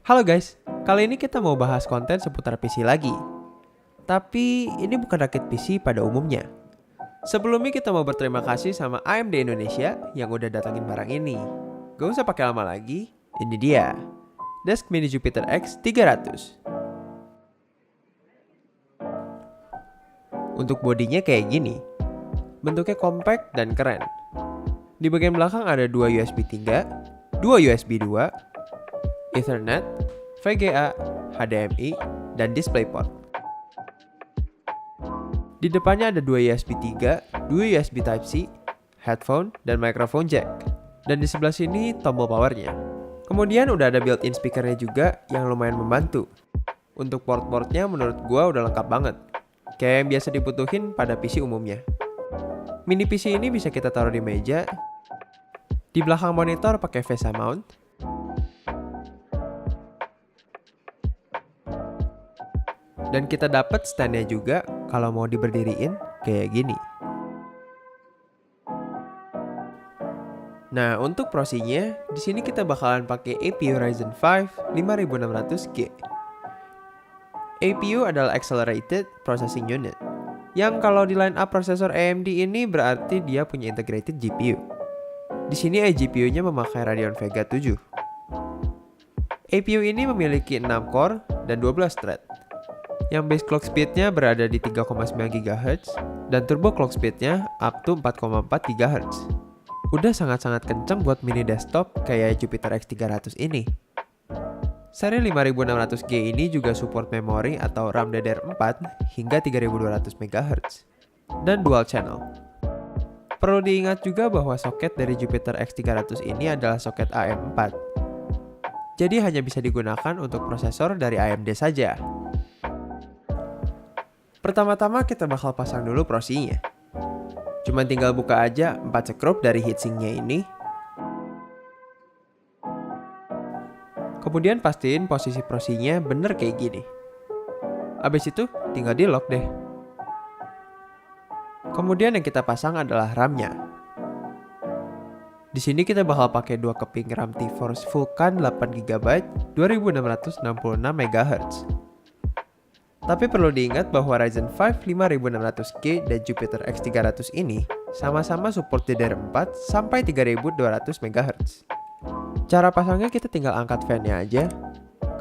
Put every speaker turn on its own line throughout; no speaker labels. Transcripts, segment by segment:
Halo guys, kali ini kita mau bahas konten seputar PC lagi. Tapi ini bukan rakit PC pada umumnya. Sebelumnya kita mau berterima kasih sama AMD Indonesia yang udah datangin barang ini. Gak usah pakai lama lagi, ini dia. Desk Mini Jupiter X 300. Untuk bodinya kayak gini. Bentuknya compact dan keren. Di bagian belakang ada 2 USB 3, 2 USB 2, Ethernet, VGA, HDMI, dan DisplayPort. Di depannya ada 2 USB 3, 2 USB Type-C, headphone, dan microphone jack. Dan di sebelah sini tombol powernya. Kemudian udah ada built-in speakernya juga yang lumayan membantu. Untuk port-portnya menurut gua udah lengkap banget. Kayak yang biasa dibutuhin pada PC umumnya. Mini PC ini bisa kita taruh di meja. Di belakang monitor pakai VESA mount. Dan kita dapat standnya juga kalau mau diberdiriin kayak gini. Nah, untuk prosesnya, di sini kita bakalan pakai APU Ryzen 5 5600G. APU adalah Accelerated Processing Unit, yang kalau di line up prosesor AMD ini berarti dia punya integrated GPU. Di sini GPU-nya memakai Radeon Vega 7. APU ini memiliki 6 core dan 12 thread. Yang base clock speed-nya berada di 3,9 GHz dan turbo clock speed-nya up to 4,4 GHz. Udah sangat-sangat kenceng buat mini desktop kayak Jupiter X 300 ini. Seri 5600G ini juga support memori atau RAM DDR4 hingga 3200 MHz dan dual channel. Perlu diingat juga bahwa soket dari Jupiter X 300 ini adalah soket AM4. Jadi hanya bisa digunakan untuk prosesor dari AMD saja. Pertama-tama kita bakal pasang dulu prosinya. Cuman tinggal buka aja 4 sekrup dari heatsinknya ini. Kemudian pastiin posisi prosinya bener kayak gini. Abis itu tinggal di lock deh. Kemudian yang kita pasang adalah RAM-nya. Di sini kita bakal pakai 2 keping RAM T-Force Vulkan 8GB 2666 MHz. Tapi perlu diingat bahwa Ryzen 5 5600G dan Jupiter X 300 ini sama-sama support DDR4 sampai 3200 MHz. Cara pasangnya kita tinggal angkat fan-nya aja,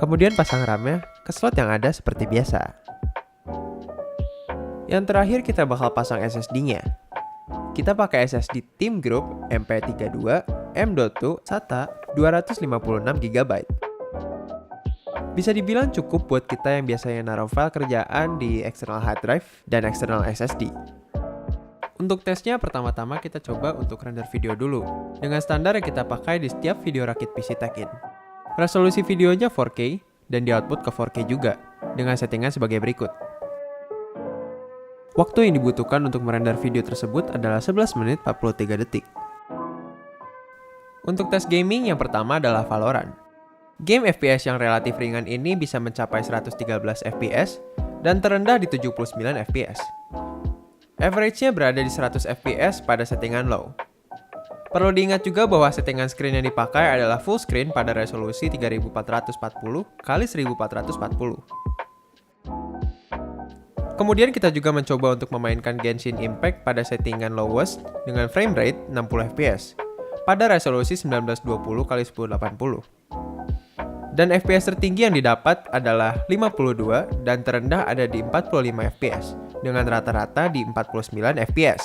kemudian pasang RAM-nya ke slot yang ada seperti biasa. Yang terakhir kita bakal pasang SSD-nya. Kita pakai SSD Team Group MP32 M.2 SATA 256GB. Bisa dibilang cukup buat kita yang biasanya naruh file kerjaan di external hard drive dan external SSD. Untuk tesnya pertama-tama kita coba untuk render video dulu, dengan standar yang kita pakai di setiap video rakit PC Tech-in. Resolusi videonya 4K dan di output ke 4K juga, dengan settingan sebagai berikut. Waktu yang dibutuhkan untuk merender video tersebut adalah 11 menit 43 detik. Untuk tes gaming yang pertama adalah Valorant. Game FPS yang relatif ringan ini bisa mencapai 113 FPS dan terendah di 79 FPS. Average-nya berada di 100 FPS pada settingan low. Perlu diingat juga bahwa settingan screen yang dipakai adalah full screen pada resolusi 3440 x 1440. Kemudian kita juga mencoba untuk memainkan Genshin Impact pada settingan lowest dengan frame rate 60 FPS pada resolusi 1920 x 1080. Dan FPS tertinggi yang didapat adalah 52 dan terendah ada di 45 FPS dengan rata-rata di 49 FPS.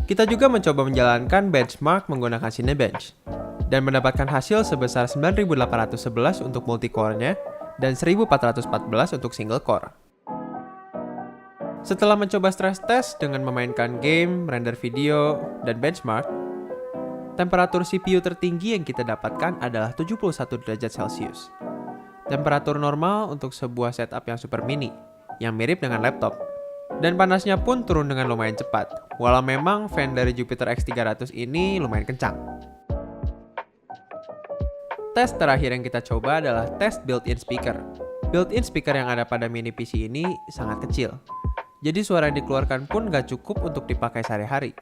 Kita juga mencoba menjalankan benchmark menggunakan Cinebench dan mendapatkan hasil sebesar 9811 untuk multicore-nya dan 1414 untuk single core. Setelah mencoba stress test dengan memainkan game, render video, dan benchmark, temperatur CPU tertinggi yang kita dapatkan adalah 71 derajat Celcius. Temperatur normal untuk sebuah setup yang super mini, yang mirip dengan laptop. Dan panasnya pun turun dengan lumayan cepat, walau memang fan dari Jupiter X 300 ini lumayan kencang. Tes terakhir yang kita coba adalah tes built-in speaker. Built-in speaker yang ada pada mini PC ini sangat kecil, jadi suara yang dikeluarkan pun gak cukup untuk dipakai sehari-hari.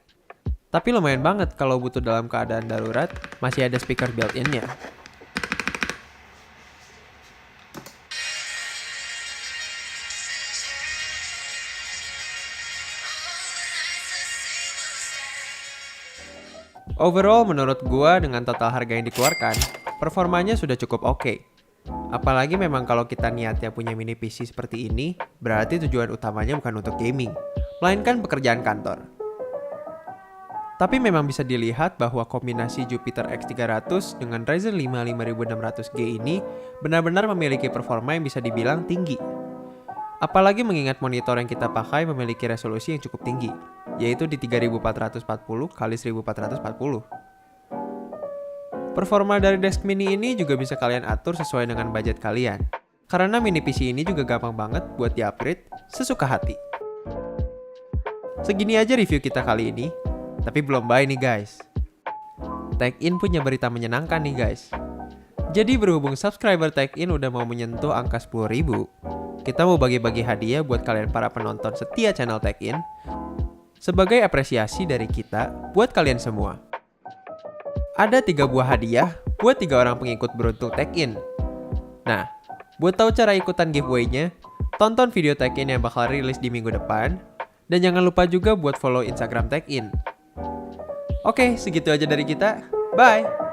Tapi lumayan banget kalau butuh dalam keadaan darurat, masih ada speaker built-in-nya. Overall menurut gua dengan total harga yang dikeluarkan, performanya sudah cukup oke. Apalagi memang kalau kita niatnya punya mini PC seperti ini, berarti tujuan utamanya bukan untuk gaming, melainkan pekerjaan kantor. Tapi memang bisa dilihat bahwa kombinasi Jupiter X300 dengan Ryzen 5 5600G ini benar-benar memiliki performa yang bisa dibilang tinggi. Apalagi mengingat monitor yang kita pakai memiliki resolusi yang cukup tinggi, yaitu di 3440 x 1440. Performa dari desk mini ini juga bisa kalian atur sesuai dengan budget kalian. Karena mini PC ini juga gampang banget buat di-upgrade sesuka hati. Segini aja review kita kali ini. Tapi belum bye nih guys. TechIn punya berita menyenangkan nih guys. Jadi berhubung subscriber TechIn udah mau menyentuh angka 10.000, kita mau bagi-bagi hadiah buat kalian para penonton setia channel TechIn sebagai apresiasi dari kita buat kalian semua. Ada 3 buah hadiah buat 3 orang pengikut beruntung TechIn. Nah, buat tahu cara ikutan giveaway-nya, tonton video TechIn yang bakal rilis di minggu depan. Dan jangan lupa juga buat follow Instagram TechIn. Oke, segitu aja dari kita. Bye!